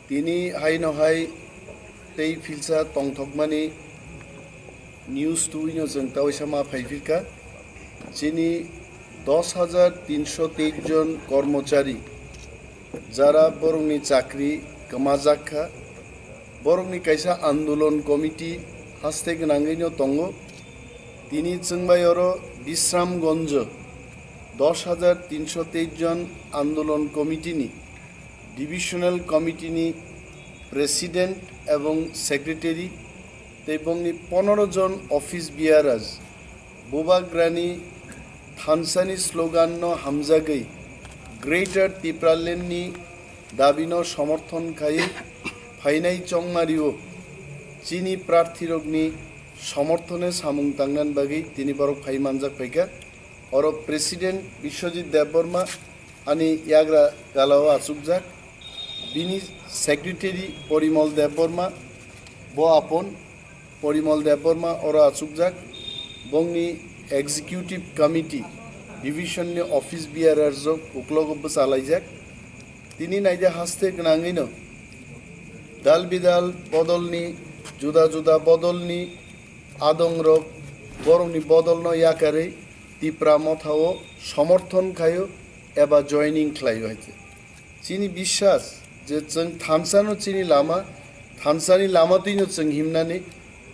Tini hai no hai tei filsa tongthokmani news টুইনো जों তাওইসামা ফাইফিকা যিনি 10,323 জন কর্মচারী যারা বরংনি চাকরি কমাজাখা বরংনি কাইসা আন্দোলন কমিটি হাস্তে গনাঙ্গিনো তঙ্গ তিনি जोंबायर বিশ্রামগঞ্জ 10,323 জন আন্দোলন কমিটিনি ডিভিশনাল কমিটিনি প্রেসিডেন্ট এবং সেক্রেটারি তেবংনি 15 জন অফিস বিয়ারাজ বুবাগ্রানি থানসানি স্লোগান হামজাগৈ গ্রেটার তিপ্রালেননি দাবিনো সমর্থন খাই ফাইনাই চংমারিও চিনি প্রার্থীরগনি সমর্থনে সামুং তাংনান বাগি তিনি বরক ফাই মানজাক ফাইকা অর প্রেসিডেন্ট বিশ্বজিৎ দেববর্মা আনি ইয়াগ্রা গালাও আচুকজাক বিনি সেক্রেটারি পরিমল দেববর্মা ব আপন পরিমল দেববর্মা ওরা আচুকজাক বংনি executive committee division office bearer জক উকলগব্য চালাইজাক তিনি নাইজা হাসতে গনাঙ্গিনো দাল বিদাল বদলনি জুদা জুদা বদলনি আদংরক বরংনি বদল ইয়াকারে তিপ্রা মথাও সমর্থন খায়ো এবা জয়নিং খ্লাই হয়েছে চিনি বিশ্বাস যে जों थानसानो चिनी लामा थानसानि लामातैनो जों हिमनानै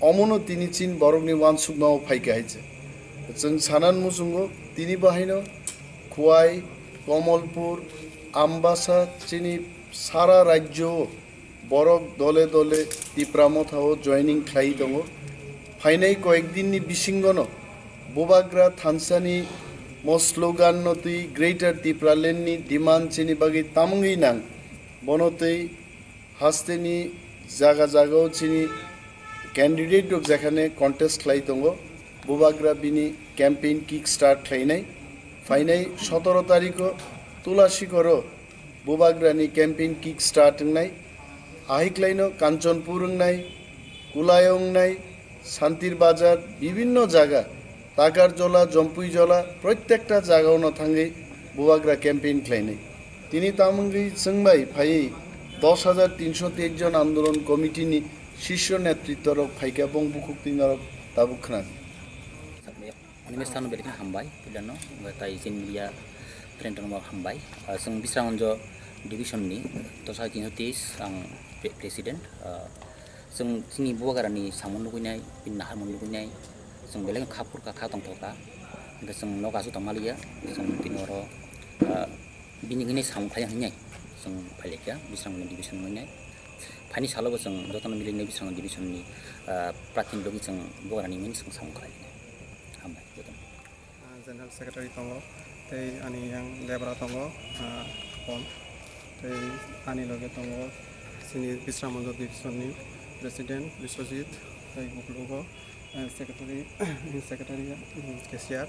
अमनो तिनी चिन बरंनि वानसुकनाव फाइकायছে जों सानान मुसुंगो तिनी बाहायनो खुवाई कमलपुर आम्बासा चिनी सारा राज्य बरक दले दले तिप्रामथाव जयनिं ख्लाई दङ फाइनाय कयेकदिननि बिसिंगनो बुबाग्रा थानसानि मो स्लोगान नतुई ग्रेटर तिप्रालेननि डिमान्ड चिनी बागै तामंगै नां বনতেই হাস্তেনি জায়গা জায়গাও চিনি ক্যান্ডিডেট ডক যেখানে কন্টেস্ট খাই দङ বুবাগ্রা বিনি ক্যাম্পেইন কিক স্টার্ট খাইনাই ফাইনাই 17 তারিখ তুলাসীকর বুবাগ্রানি ক্যাম্পেইন কিক স্টার্ট নাই আহিক্লাইনো কাঞ্চনপুর নাই কুলায়ং নাই শান্তির বাজার বিভিন্ন জায়গা টাকার জলা জম্পুই জলা প্রত্যেকটা জায়গাও ন থাঙ্গে বুবাগ্রা ক্যাম্পেইন খাইনাই তিনি তামঙ্গি जोंबाय फाइ 10,323 জন আন্দোলন কমিটিনি শীর্ষ নেতৃত্বর ফাইকা বং বুকুকতিনর তাবুখনা অনুষ্ঠান বেরিকে হামবাই পিলানো তাই জিন মিডিয়া ট্রেন্ডন হামবাই जों বিশ্রামগঞ্জ ডিভিশনनि 10,323 आं प्रेसिडेंट जों जोंनि बुबागारानि सामन लुगैनाय बिना हामन लुगैनाय जों बेलेग खापुर खा दंथका जों नगासु तमालिया जों तिनर बिनिगैनो सामखाय हनाय जों फाइलेखा बिस्रांगन डिभिजन मोननाय फाइनि सालावबो जों जतन मिलिनाय बिस्रांगन डिभिजननि प्राथिन लोगि जों बगारानि मोन जों सामखाय हामबाय जतन जनरल सेक्रेटारि दङ तै आनि आं लेब्रा दङ फन तै आनि लगे दङ जोंनि बिस्रांगन डिभिजननि प्रेसिडेंट बिश्वजित तै बुकलुगो सेक्रेटारि केसियार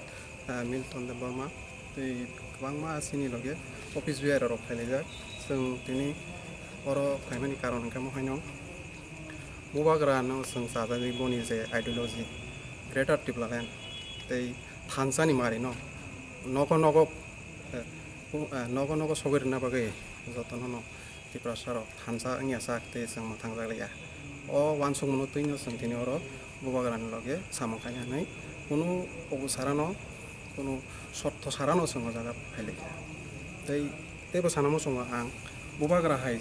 मिल्टन देबबर्मा तै गोबांमा आसिनि लगे अफिस बियाराव फाइलायजाक जों दिनै बर' फाइमानि कारन ओंखाम हायनो बुबाग्रानो जों जाजायै बनि जे आइडियोलॉजी ग्रेटर टिप्लालेन तै थानसानि मारि न नग नग सगैरना बागै जतन न तिप्रासार थानसा आंनिया साखते जों मोथां जागलाया अ वानसुक मनो तैनो जों दिनै अर बुबाग्रानि लगे सामखायनानै कुनु अबसारानो कुनु शर्त सारानो जों जागा फाइलायखा तै तेबो सानामो सङो आं बुबाग्रा हाय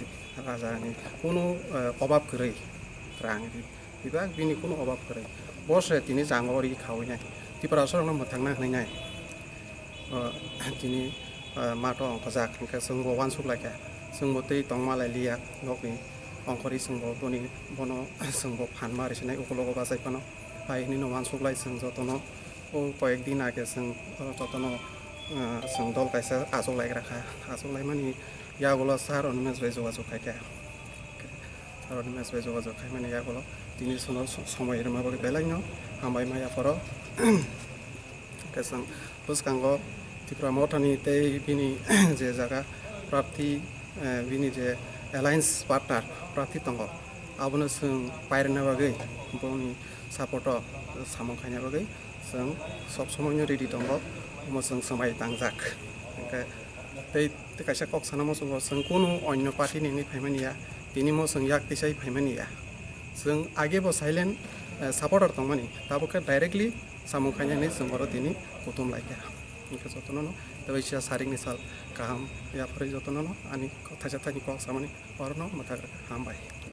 राजानि कुनु अभाब गरै रां बिबाग बिनि कुनु अभाब गरै बसे तिनि जांगरि खावैनाय तिप्रासारनो मोथांना होनाय तिनि माथ' अंक जाखनखा जों बवान सुलायखा जों मतै तंमालाय लिया नकनि अंकरि जों बनि बनो जों ब फान मारिसनाय उकलग बाजायफानो फायनि नमान सुलाय जों जतनो ओ कयेक दिन आगे जों जतनो जों दल कायसा आजलायग्राखा आजलाय मानि यागला सार अनुमेश बाय जगाजग खायखा सार अनुमेश बाय जगाजग खाय माने यागला दिनै समय माबागै बेलायनो हामबाय मायाफोर केसं बुसकांगो तिप्रा मथानि तै बिनि जे जागा प्राप्ति बिनि जे एलायन्स पार्टनार प्राप्ति दङ abono जों पायरना बागै बनि सापर्टआव सामं खायना बागै जों सब समायनो रेडि दङ मोसों समाय दांजाक ओमफ्राय बै खायसे कक साना मोसौ जों कुनु अन्य पार्टिनि फायमानिया बिनि मोसों याक तिसाय फायमानिया जों आगेबो साइलेन्ट सापर्टार दंमानि दाबोके डाइरेक्टलि सामं खायनानै जों बर' दिनै कुटुम लायखा इनका जतननो तबैसिया सारिंनि साल गाहाम या फरै जतननो आनि थाइसा थाइनि कक सामानि अरनो मथा हामबाय